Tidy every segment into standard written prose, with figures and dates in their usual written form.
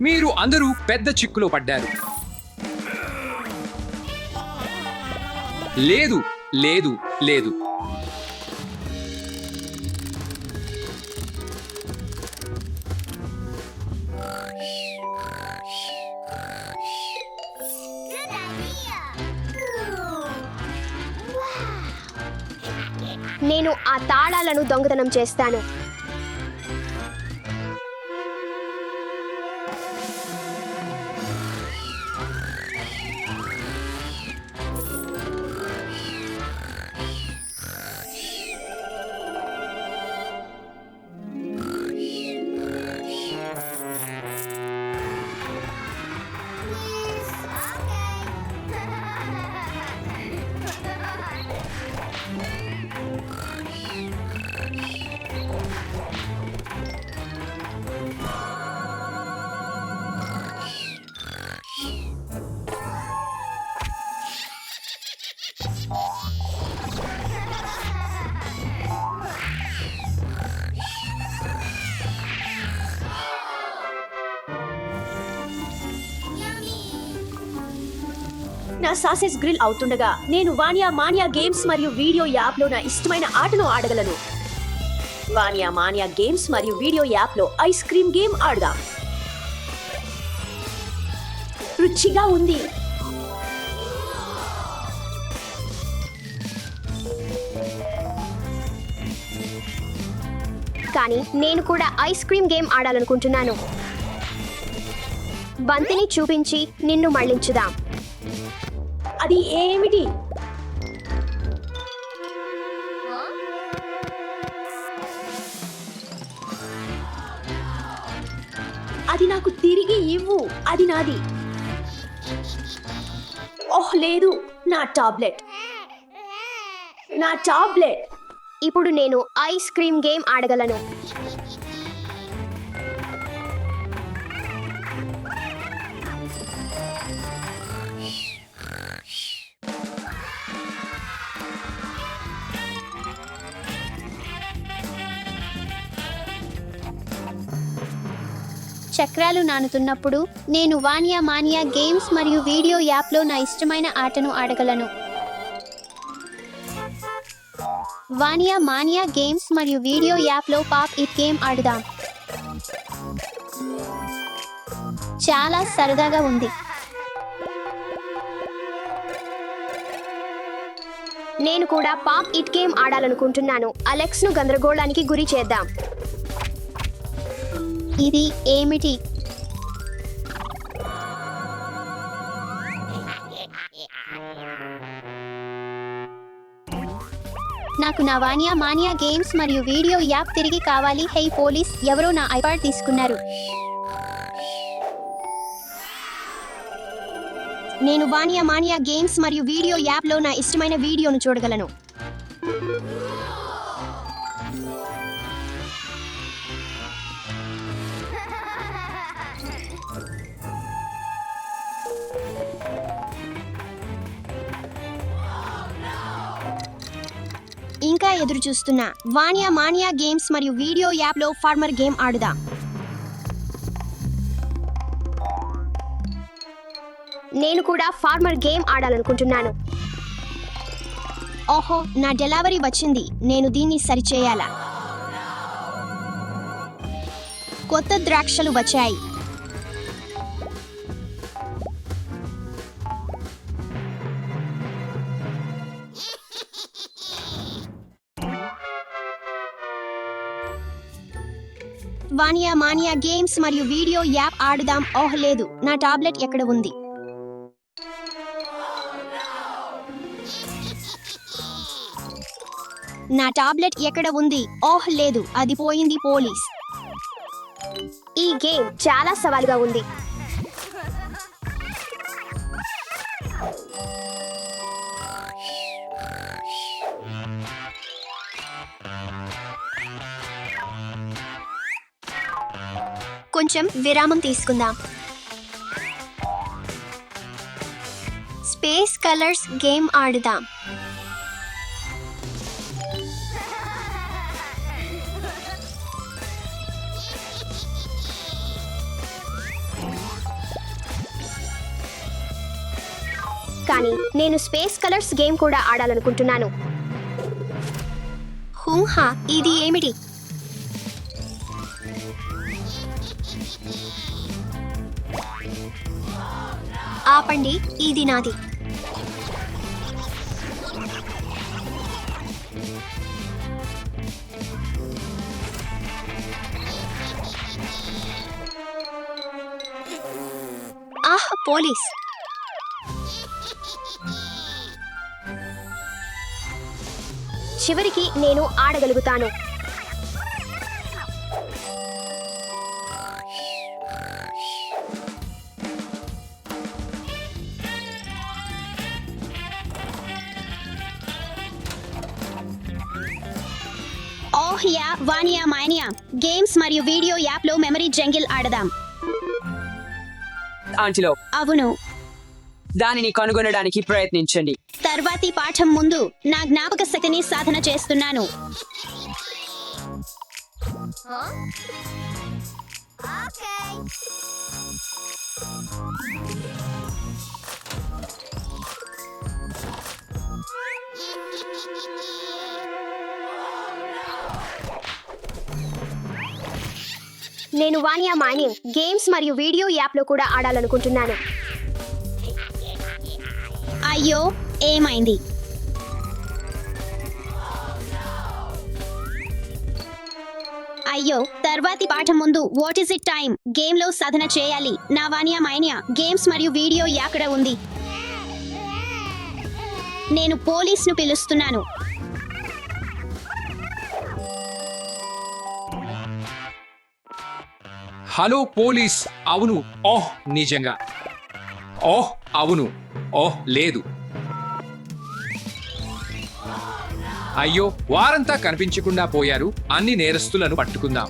మీరు అందరూ పెద్ద చిక్కులో పడ్డారు. లేదు లేదు లేదు. నేను ఆ తాళాలను దొంగతనం చేస్తాను. నా సాసెస్ గ్రిల్ అవుతుండగా నేను వానియా మానియా గేమ్స్ మరియు వీడియో యాప్లో నా ఇష్టమైన ఆటను ఆడగలను. వానియా మానియా గేమ్స్ మరియు వీడియో యాప్లో ఐస్ క్రీమ్ గేమ్ ఆడదాం. రుచిగా ఉంది. కానీ నేను కూడా ఐస్ క్రీమ్ గేమ్ ఆడాలనుకుంటున్నాను. బంతిని చూపించి నిన్ను మళ్లించుదాం. అది ఏమిటి? అది నాకు తిరిగి ఇవ్వు. అది నాది. ఓహ్ లేదు, నా టాబ్లెట్. నా టాబ్లెట్. ఇప్పుడు నేను ఐస్ క్రీమ్ గేమ్ ఆడగలను. చక్రాలు నానుతున్నప్పుడు నేను వానియా మానియా గేమ్స్ మరియు వీడియో యాప్లో నా ఇష్టమైన ఆటను ఆడగలను. వానియా మానియా గేమ్స్ మరియు వీడియో యాప్లో పాప్ ఇట్ గేమ్ ఆడుదాం. చాలా సరదాగా ఉంది. నేను కూడా పాప్ ఇట్ గేమ్ ఆడాలనుకుంటున్నాను. అలెక్స్ను గందరగోళానికి గురి చేద్దాం. ఇది ఏమిటి? నాకు నా వానియా మానియా గేమ్స్ మరియు వీడియో యాప్ తిరిగి కావాలి. హే పోలీస్, ఎవరో నా ఐపాడ్ తీసుకున్నారు. నేను వానియా మానియా గేమ్స్ మరియు వీడియో యాప్లో నా ఇష్టమైన వీడియోను చూడగలను. ఇంకా ఎదురు చూస్తున్నా. వానియా మానియా గేమ్స్ మరియు వీడియో యాప్లో ఫార్మర్ గేమ్ ఆడుదాం. నేను కూడా ఫార్మర్ గేమ్ ఆడాలనుకుంటున్నాను. ఓహో, నా డెలివరీ వచ్చింది. నేను దీన్ని సరిచేయాలా? కొత్త ద్రాక్షలు వచ్చాయి. వానియా మానియా గేమ్స్ మరియు వీడియో యాప్ ఆడుదాం. ఓహ్ లేదు, నా టాబ్లెట్ ఎక్కడ ఉంది? నా టాబ్లెట్ ఎక్కడ ఉంది? ఓహ్ లేదు, అది పోయింది. పోలీస్. ఈ గేమ్ చాలా సవాలుగా ఉంది. కొంచెం విరామం తీసుకుందాం. స్పేస్ కలర్స్ గేమ్ ఆడుదాం. కానీ నేను స్పేస్ కలర్స్ గేమ్ కూడా ఆడాలనుకుంటున్నాను. హూహా, ఇది ఏమిటి? ఆపండి, ఇది నాది. పోలీస్. చివరికి నేను ఆడగలుగుతాను. ఓహ్ యా, వానియా మానియా గేమ్స్ మరియు వీడియో యాప్లో మెమరీ జంగిల్ ఆడదాం. ఆంటీలో అవును. దానిని కనుగొనడానికి ప్రయత్నించండి. తర్వాతి పాఠం ముందు నా జ్ఞాపక శక్తిని సాధన చేస్తున్నాను. నేను వానియా మైనింగ్ గేమ్స్ మరియు వీడియో యాప్లో కూడా ఆడాలనుకుంటున్నాను. అయ్యో, ఏమైంది? అయ్యో, తర్వాతి పాఠం ముందు వాట్ ఇస్ ఇట్ టైం గేమ్లో సాధన చేయాలి. నా వానియా మైనియా గేమ్స్ మరియు వీడియో యాక్కడ ఉంది. నేను పోలీస్ను పిలుస్తున్నాను. Hello police. అవును. ఓహ్, నిజంగా. ఓహ్, అవును. ఓహ్, లేదు. అయ్యో, వారంతా కనిపించకుండా పోయారు. అన్ని నేరస్తులను పట్టుకుందాం.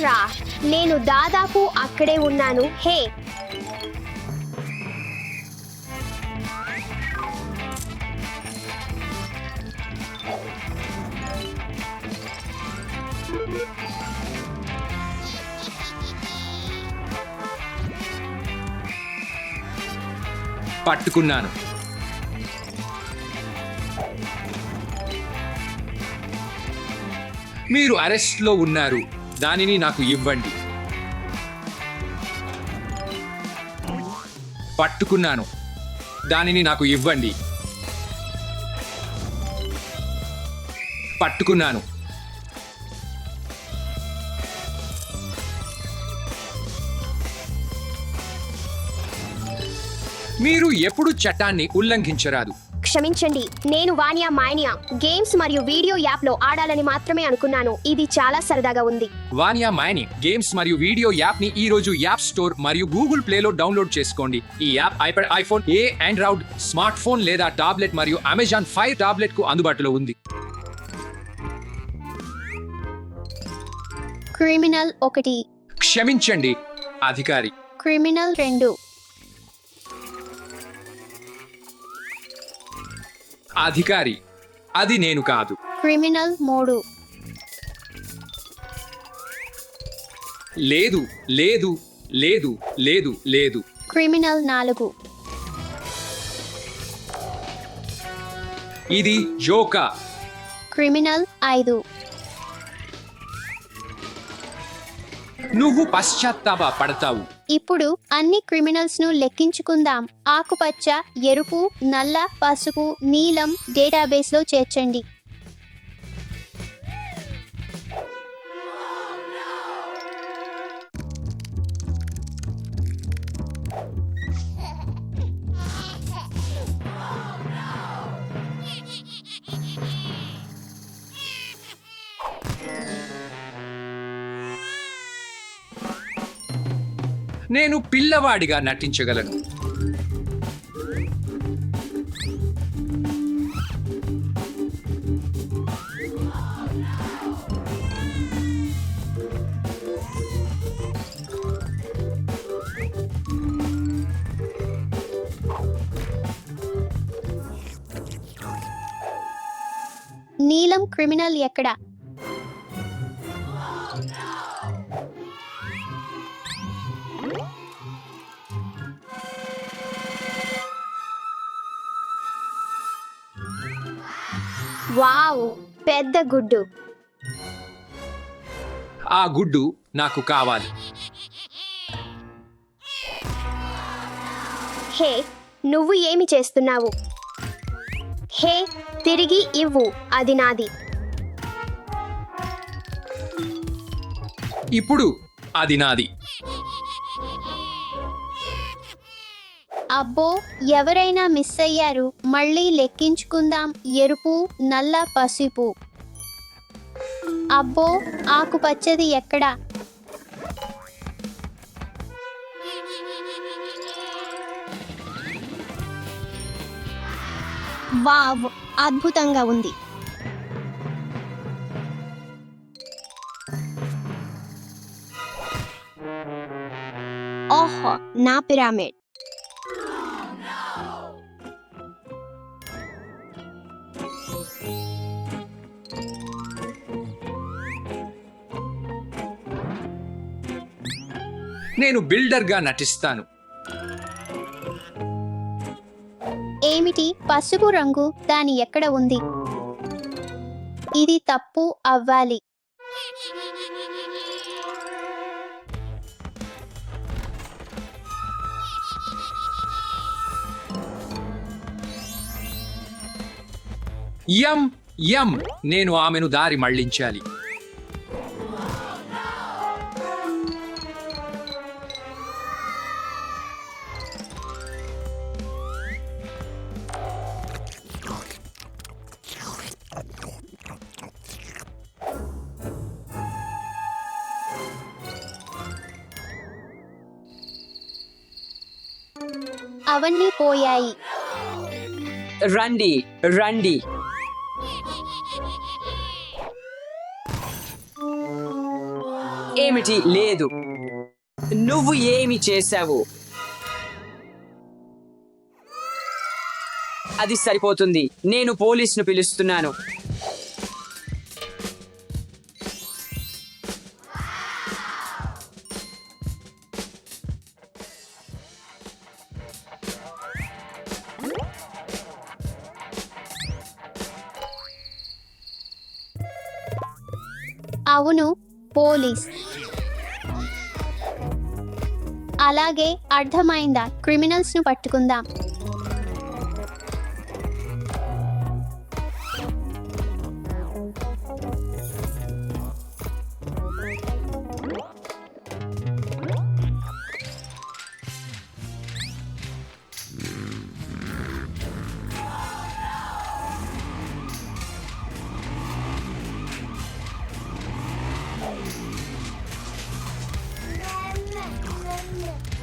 రా, నేను దాదాపు అక్కడే ఉన్నాను. హే, పట్టుకున్నాను. మీరు అరెస్ట్లో ఉన్నారు. దానిని నాకు ఇవ్వండి. పట్టుకున్నాను. దానిని నాకు ఇవ్వండి. పట్టుకున్నాను. మీరు ఎప్పుడు చట్టాన్ని ఉల్లంఘించరాదు. క్షమించండి, నేను వానియా మైనియా గేమ్స్ మరియు వీడియో యాప్లో ఆడాలని మాత్రమే అనుకున్నాను. ఇది చాలా సరదాగా ఉంది. వానియా మైనింగ్ గేమ్స్ మరియు వీడియో యాప్ ని ఈ రోజు యాప్ స్టోర్ మరియు గూగుల్ ప్లేలో డౌన్లోడ్ చేసుకోండి. ఈ app iPad, iPhone, Android smart phone లేదా టాబ్లెట్ మరియు అమెజాన్ ఫైర్ టాబ్లెట్ కు అందుబాటులో ఉంది. క్రిమినల్ 1, క్షమించండి అధికారి. క్రిమినల్ 2, అధికారి, అది నేను కాదు. క్రిమినల్ 3, లేదు లేదు లేదు లేదు లేదు. క్రిమినల్ 4, ఇది జోకా. క్రిమినల్ 5, నువ్వు పశ్చాత్తాప పడతావు. ఇప్పుడు అన్ని క్రిమినల్స్ ను లెక్కించుకుందాం. ఆకుపచ్చ, ఎరుపు, నల్ల, పసుపు, నీలం డేటాబేస్ లో చేర్చండి. నేను పిల్లవాడిగా నటించగలను. నీలం క్రిమినల్ ఎక్కడ? వావ్, పెద్ద గుడ్డు. ఆ గుడ్డు నాకు కావాలి. హే, నువ్వు ఏమి చేస్తున్నావు? హే, తిరిగి ఇవ్వు, అది నాది. ఇప్పుడు అది నాది. అబ్బో, ఎవరైనా మిస్ అయ్యారు. మళ్ళీ లెక్కించుకుందాం. ఎరుపు, నల్ల, పసుపు. అబ్బో, ఆకుపచ్చది ఎక్కడా? వావ్, అద్భుతంగా ఉంది. ఓహో, నా పిరమిడ్. నేను బిల్డర్గా నటిస్తాను. ఏమిటి పసుపు రంగు? దాని ఎక్కడ ఉంది? ఇది తప్పు అవ్వాలి. యం యం, నేను ఆమెను దారి మళ్లించాలి. అవన్నీ పోయాయి. రండి రండి. ఏమిటి? లేదు. నువ్వు ఏమి చేశావు? అది సరిపోతుంది. నేను పోలీసును పిలుస్తున్నాను. అవును, పోలీస్. అలాగే, అర్థమైందా? క్రిమినల్స్ ను పట్టుకుందాం.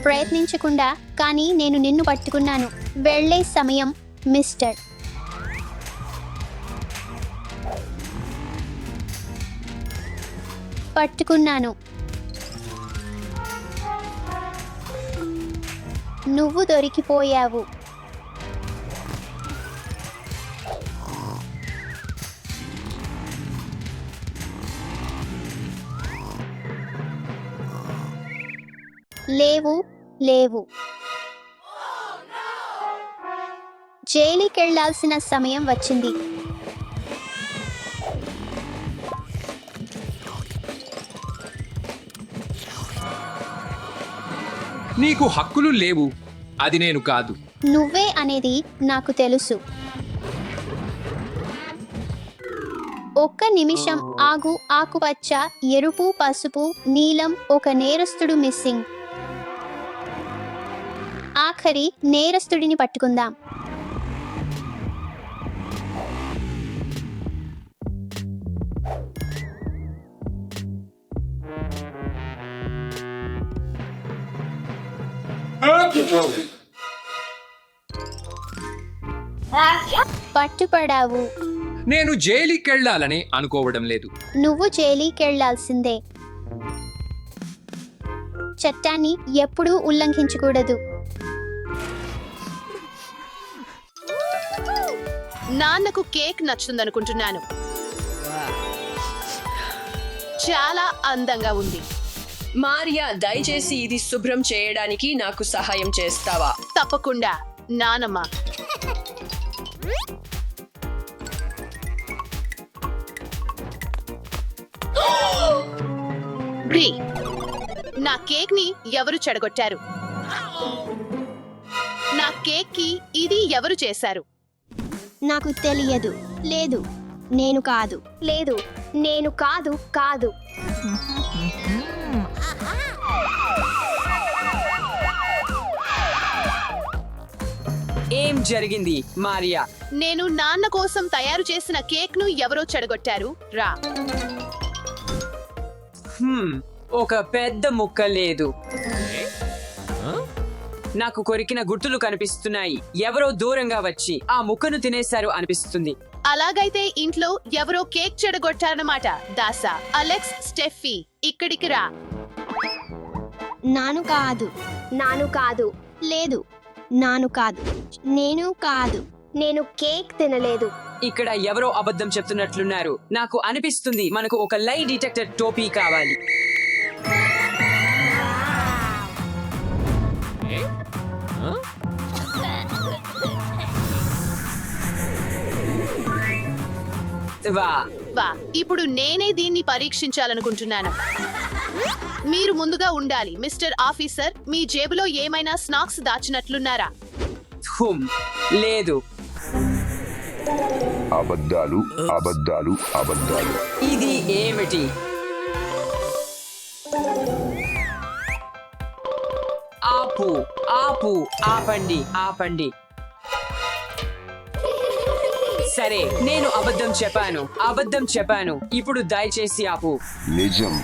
ప్రయత్నించకుండా, కానీ నేను నిన్ను పట్టుకున్నాను. వెళ్ళే సమయం, మిస్టర్. పట్టుకున్నాను. నువ్వు దొరికిపోయావు. లేవు లేవు. జైలుకెళ్లాల్సిన సమయం వచ్చింది. నీకు హక్కులు లేవు. అది నేను కాదు. నువ్వే అనేది నాకు తెలుసు. ఒక్క నిమిషం ఆగు. ఆకుపచ్చ, ఎరుపు, పసుపు, నీలం. ఒక నేరస్తుడు మిస్సింగ్. ఆఖరి నేరస్తుడిని పట్టుకుందాం. పట్టుపడావు. నేను జైలుకెళ్లాలని అనుకోవడం లేదు. నువ్వు జైలుకెళ్లాల్సిందే. చట్టాన్ని ఎప్పుడూ ఉల్లంఘించకూడదు. నాన్నకు కేక్ నచ్చుతుందనుకుంటున్నాను. చాలా అందంగా ఉంది. మారియా, దయచేసి ఇది శుభ్రం చేయడానికి నాకు సహాయం చేస్తావా? తప్పకుండా నానమ్మ. బ్రీ, నా కేక్ ని ఎవరు చెడగొట్టారు? నా కేక్ కి ఇది ఎవరు చేశారు? నాకు తెలియదు. లేదు, నేను కాదు. లేదు, నేను కాదు. ఏం జరిగింది మారియా? నేను నాన్న కోసం తయారు చేసిన కేక్ ను ఎవరో చెడగొట్టారు. రా. ఒక పెద్ద ముక్క లేదు. నాకు కొరికిన గుర్తులు కనిపిస్తున్నాయి. ఎవరో దూరంగా వచ్చి ఆ ముక్కను తినేశారు అనిపిస్తుంది. అలాగైతే ఇంట్లో ఎవరో కేక్ చెడగొట్టారన్నమాట. దాసా, అలెక్స్, స్టెఫీ, ఇక్కడికి రా. నాను కాదు. లేదు, నాను కాదు. నేను కేక్ తినలేదు. ఇక్కడ ఎవరో అబద్ధం చెప్తున్నట్లున్నారు. నాకు అనిపిస్తుంది మనకు ఒక లై డిటెక్టర్ టోపీ కావాలి. వా, వా, ఇప్పుడు నేనే దీన్ని పరీక్షించాలనుకుంటున్నాను. మీరు ముందుగా ఉండాలి. మిస్టర్ ఆఫీసర్, మీ జేబులో ఏమైనా స్నాక్స్ దాచినట్లున్నారా? లేదు. అబద్ధాలు. ఇది ఏమిటి? ఆపండి. సరే, నేను అబద్ధం చెప్పాను. ఇప్పుడు దయచేసి ఆపు. నిజం.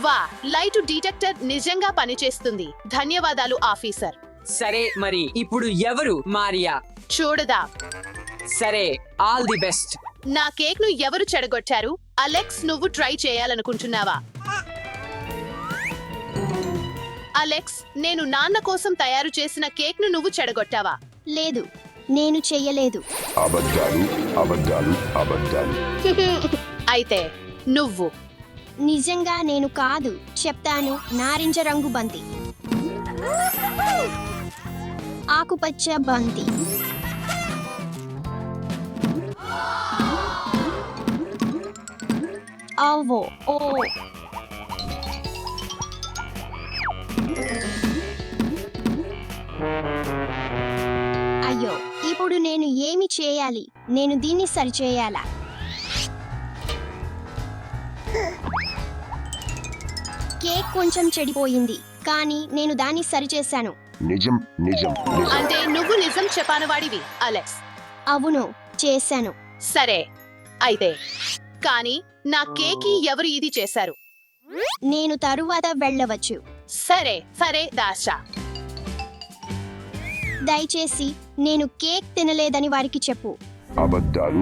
వా, లైట్ డిటెక్టర్ నిజంగా పనిచేస్తుంది. ధన్యవాదాలు ఆఫీసర్. సరే, మరి ఇప్పుడు ఎవరు? మారియా. చూడదా. సరే, ఆల్ ది బెస్ట్. నా కేక్ ను ఎవరు చెడగొట్టారు? అలెక్స్, నువ్వు ట్రై చేయాలనుకుంటున్నావా? అలెక్స్, నేను నాన్న కోసం తయారు చేసిన కేక్ ను నువ్వు చెడగొట్టావా? లేదు, నేను చెయ్యలేదు. అబద్ధాలు. అయితే నువ్వు. నిజంగా నేను కాదు. చెప్తాను. నారింజ రంగు బంతి, ఆకుపచ్చ బంతి, అవ్వో. అయ్యో, ఇప్పుడు నేను ఏమి చేయాలి? నేను దీన్ని సరిచేయాలా? కేక్ కొంచెం చెడిపోయింది, కానీ నేను దాన్ని సరిచేశాను. నిజం. అంటే నువ్వు నిజం చెప్పానవాడివి, అలెక్స్. అవును, చేశాను. సరే, అయితే కానీ నా కేక్ ఎవరు ఇది చేశారు? నేను తరువాత వెళ్ళవచ్చు. సరే దాశా. దయచేసి నేను కేక్ తినలేదని వారికి చెప్పు. అబద్ధాలు.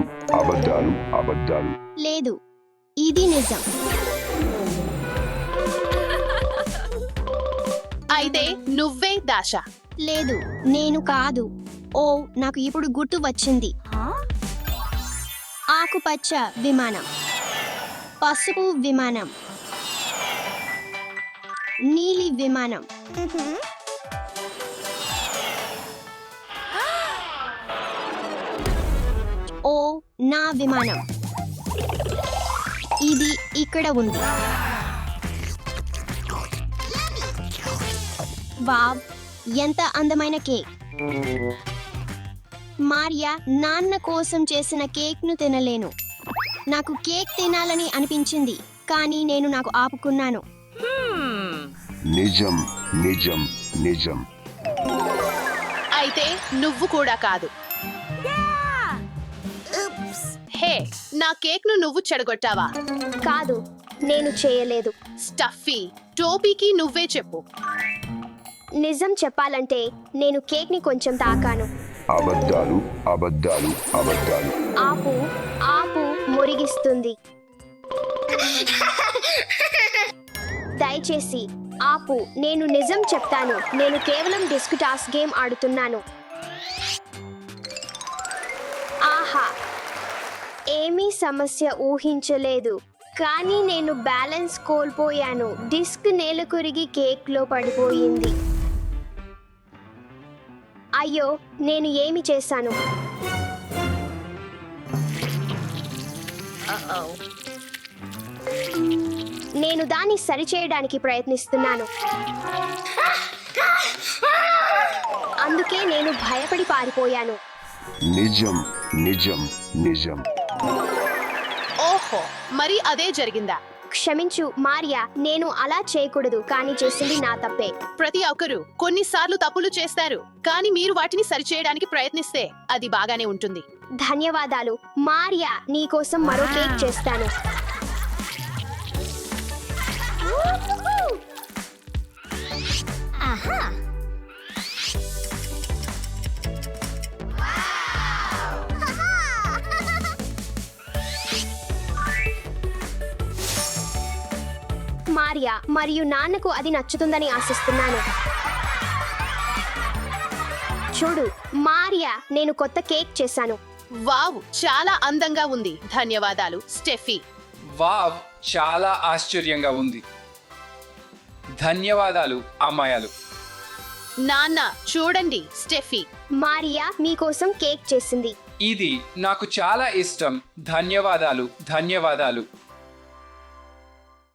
లేదు, ఇది నిజం. అయితే నువ్వే దాశా. లేదు, నేను కాదు. ఓ, నాకు ఇప్పుడు గుర్తు వచ్చింది. ఆకుపచ్చ విమానం, పసుపు విమానం, నీలి విమానం. ఓ, నా విమానం. ఇది ఇక్కడ ఉంది. వావ్, ఎంత అందమైన కేక్. మారియా, నాన్న కోసం చేసిన కేక్ ను తినలేను. నాకు కేక్ తినాలని అనిపించింది, కానీ నేను నాకు ఆపుకున్నాను. నిజం. అయితే నువ్వు కూడా కాదు. హే, నా కేక్ ను నువ్వు చెడగొట్టావా? కాదు, నేను చేయలేదు. స్టఫీ, టోపీకి నువ్వే చెప్పు. నిజం చెప్పాలంటే నేను కేక్ ని కొంచెం తాకాను. అబద్ధాలు. ఆపు, మురిగిస్తుంది. దయచేసి ఆపు. నేను నిజం చెప్తాను. నేను కేవలం డిస్క్ టాస్ గేమ్ ఆడుతున్నాను. ఆహా, ఏమీ సమస్య ఊహించలేదు, కానీ నేను బ్యాలెన్స్ కోల్పోయాను. డిస్క్ నేల కొరిగి కేక్ లో పడిపోయింది. అయ్యో, నేను ఏమి చేశాను? నేను దాన్ని సరిచేయడానికి ప్రయత్నిస్తున్నాను. అందుకే నేను భయపడి పారిపోయాను. నిజం నిజం నిజం. ఓహో, మరి అదే జరిగిందా? క్షమించు మారియా, నేను అలా చేయకూడదు, కానీ చేసింది నా తప్పే. ప్రతి ఒక్కరూ కొన్నిసార్లు తప్పులు చేస్తారు, కానీ మీరు వాటిని సరిచేయడానికి ప్రయత్నిస్తే అది బాగానే ఉంటుంది. ధన్యవాదాలు మారియా, నీకోసం మరో కేక్ చేస్తాను. మారియా మరియు నాన్నకు అది నచ్చుతుందని ఆశిస్తున్నాను. చూడు మారియా, నేను కొత్త కేక్ చేశాను. వావ్, చాలా అందంగా ఉంది. ధన్యవాదాలు స్టెఫీ. వావ్, చాలా ఆశ్చర్యంగా ఉంది. ధన్యవాదాలు అమ్మాయాలు. నాన్న చూడండి, స్టెఫీ. మారియా మీకోసం కేక్ చేసింది. ఇది నాకు చాలా ఇష్టం. ధన్యవాదాలు ధన్యవాదాలు.